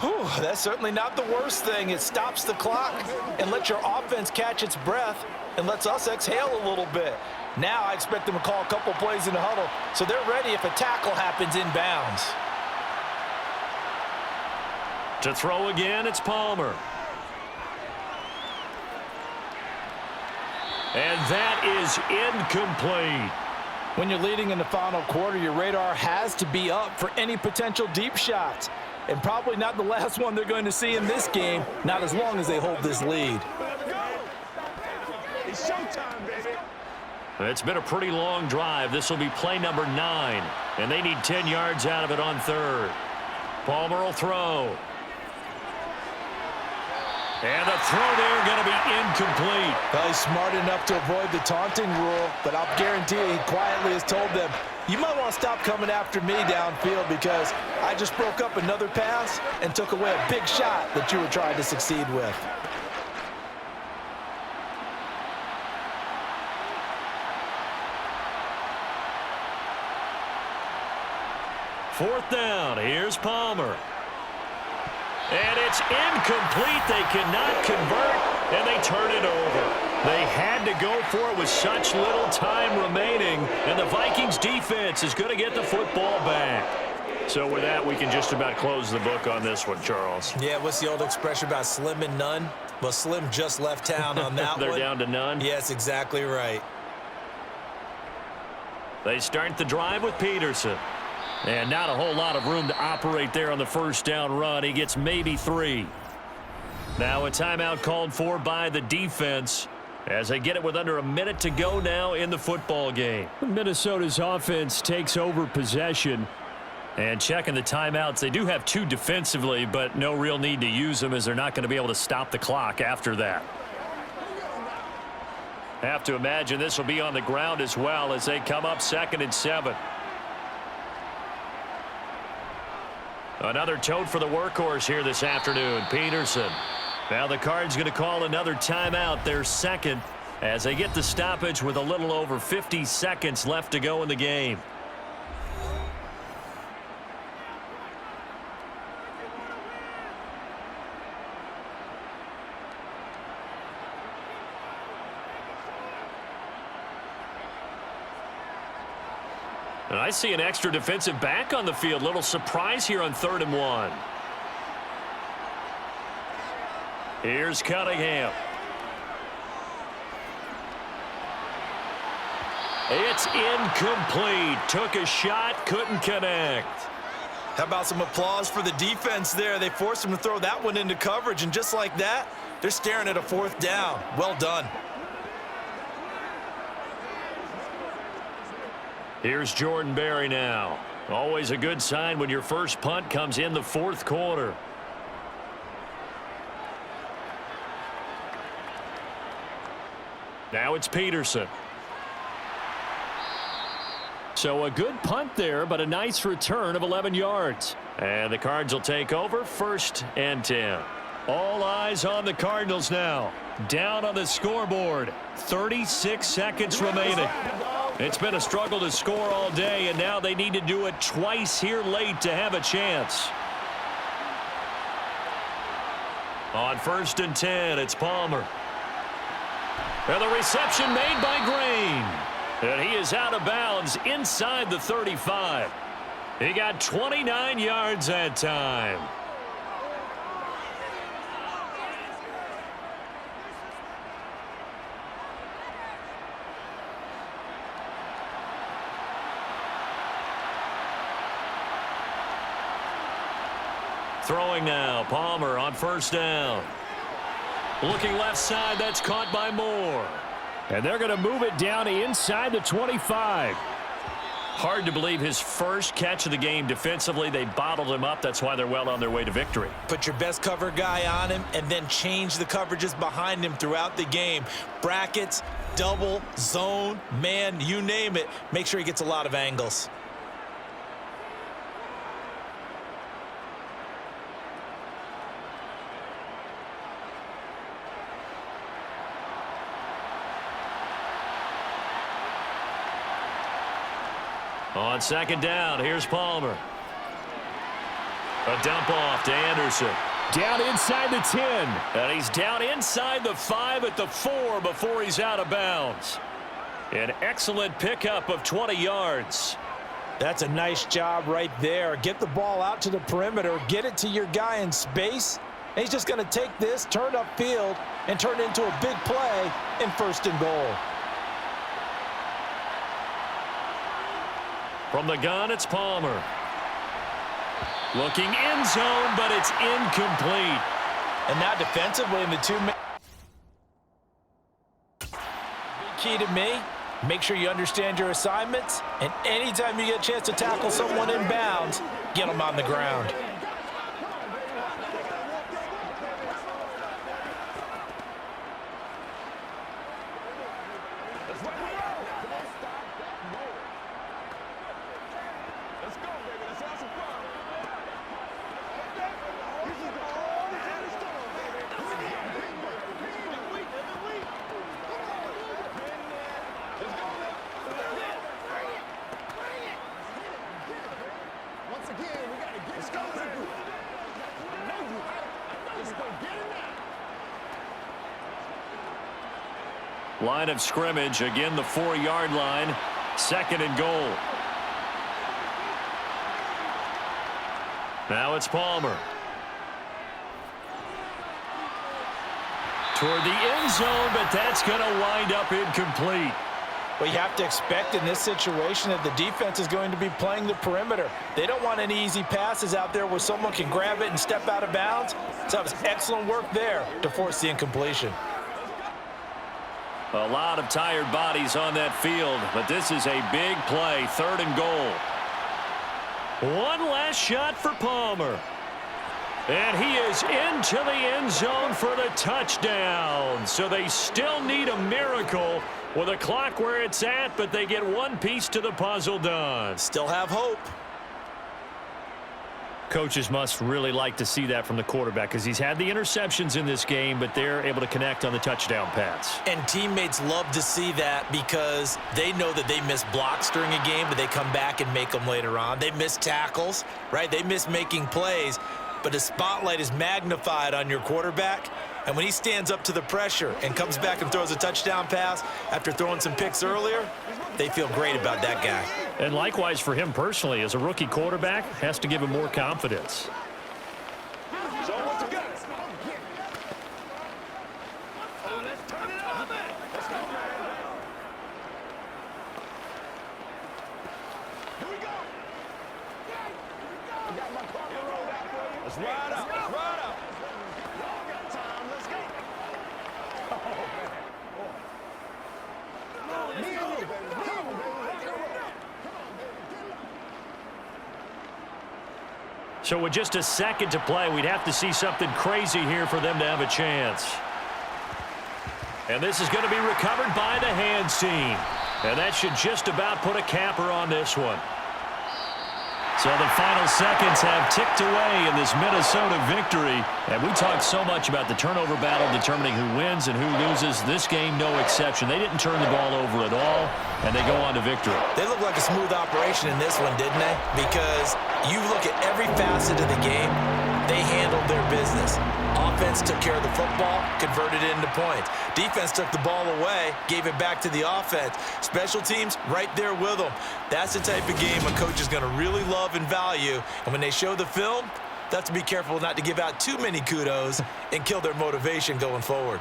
Whew, that's certainly not the worst thing. It stops the clock and lets your offense catch its breath and lets us exhale a little bit. Now I expect them to call a couple plays in the huddle, so they're ready if a tackle happens inbounds. To throw again, it's Palmer. And that is incomplete. When you're leading in the final quarter, your radar has to be up for any potential deep shots. And probably not the last one they're going to see in this game, not as long as they hold this lead. It's showtime, baby. It's been a pretty long drive. This will be play number 9, and they need 10 yards out of it on third. Palmer will throw. And the throw there going to be incomplete. Well, he's smart enough to avoid the taunting rule, but I'll guarantee you he quietly has told them, you might want to stop coming after me downfield because I just broke up another pass and took away a big shot that you were trying to succeed with. Fourth down. Here's Palmer. And it's incomplete. They cannot convert, and they turn it over. They had to go for it with such little time remaining, and the Vikings defense is going to get the football back. So with that, we can just about close the book on this one, Charles. Yeah, what's the old expression about slim and none? Well, Slim just left town on that They're one. down to none? Yes, exactly right. They start the drive with Peterson. And not a whole lot of room to operate there on the first down run. He gets maybe 3. Now a timeout called for by the defense as they get it with under a minute to go now in the football game. Minnesota's offense takes over possession. And checking the timeouts, they do have 2 defensively, but no real need to use them as they're not going to be able to stop the clock after that. Have to imagine this will be on the ground as well as they come up 2nd and 7. Another tote for the workhorse here this afternoon, Peterson. Now the Cards going to call another timeout, their second, as they get the stoppage with a little over 50 seconds left to go in the game. And I see an extra defensive back on the field. Little surprise here on 3rd and 1. Here's Cunningham. It's incomplete. Took a shot, couldn't connect. How about some applause for the defense there? They forced him to throw that one into coverage, and just like that, they're staring at a 4th down. Well done. Here's Jordan Berry now. Always a good sign when your first punt comes in the 4th quarter. Now it's Peterson. So a good punt there, but a nice return of 11 yards. And the Cards will take over 1st and 10. All eyes on the Cardinals now. Down on the scoreboard. 36 seconds remaining. It's been a struggle to score all day, and now they need to do it twice here late to have a chance. On 1st and 10, it's Palmer. And the reception made by Grain. And he is out of bounds inside the 35. He got 29 yards that time. Throwing now, Palmer on 1st down. Looking left side, that's caught by Moore. And they're going to move it down inside the 25. Hard to believe his first catch of the game defensively. They bottled him up. That's why they're well on their way to victory. Put your best cover guy on him and then change the coverages behind him throughout the game. Brackets, double, zone, man, you name it. Make sure he gets a lot of angles. On 2nd down, here's Palmer. A dump off to Anderson. Down inside the 10. And he's down inside the 5 at the 4 before he's out of bounds. An excellent pickup of 20 yards. That's a nice job right there. Get the ball out to the perimeter. Get it to your guy in space. And he's just going to take this, turn upfield, and turn it into a big play in 1st and goal. From the gun, it's Palmer. Looking end zone, but it's incomplete. And now defensively in the 2 minutes. Key to me, Make sure you understand your assignments, and anytime you get a chance to tackle someone in bounds, get them on the ground. Line of scrimmage, again the 4-yard line, 2nd and goal. Now it's Palmer. Toward the end zone, but that's going to wind up incomplete. Well, you have to expect in this situation that the defense is going to be playing the perimeter. They don't want any easy passes out there where someone can grab it and step out of bounds. So it was excellent work there to force the incompletion. A lot of tired bodies on that field, but this is a big play, 3rd and goal. One last shot for Palmer. And he is into the end zone for the touchdown. So they still need a miracle with the clock where it's at, but they get one piece to the puzzle done. Still have hope. Coaches must really like to see that from the quarterback because he's had the interceptions in this game, but they're able to connect on the touchdown pass. And teammates love to see that because they know that they miss blocks during a game, but they come back and make them later on. They miss tackles, right? They miss making plays, but the spotlight is magnified on your quarterback. And when he stands up to the pressure and comes back and throws a touchdown pass after throwing some picks earlier, they feel great about that guy. And likewise for him personally, as a rookie quarterback, has to give him more confidence. Let's ride out. Let's ride out. So with just a second to play, we'd have to see something crazy here for them to have a chance. And this is going to be recovered by the hands team. And that should just about put a capper on this one. So the final seconds have ticked away in this Minnesota victory. And we talked so much about the turnover battle determining who wins and who loses. This game, no exception. They didn't turn the ball over at all, and they go on to victory. They look like a smooth operation in this one, didn't they? Because you look at every facet of the game, they handled their business. Offense took care of the football, converted it into points. Defense took the ball away, gave it back to the offense. Special teams, right there with them. That's the type of game a coach is going to really love and value. And when they show the film, they have to be careful not to give out too many kudos and kill their motivation going forward.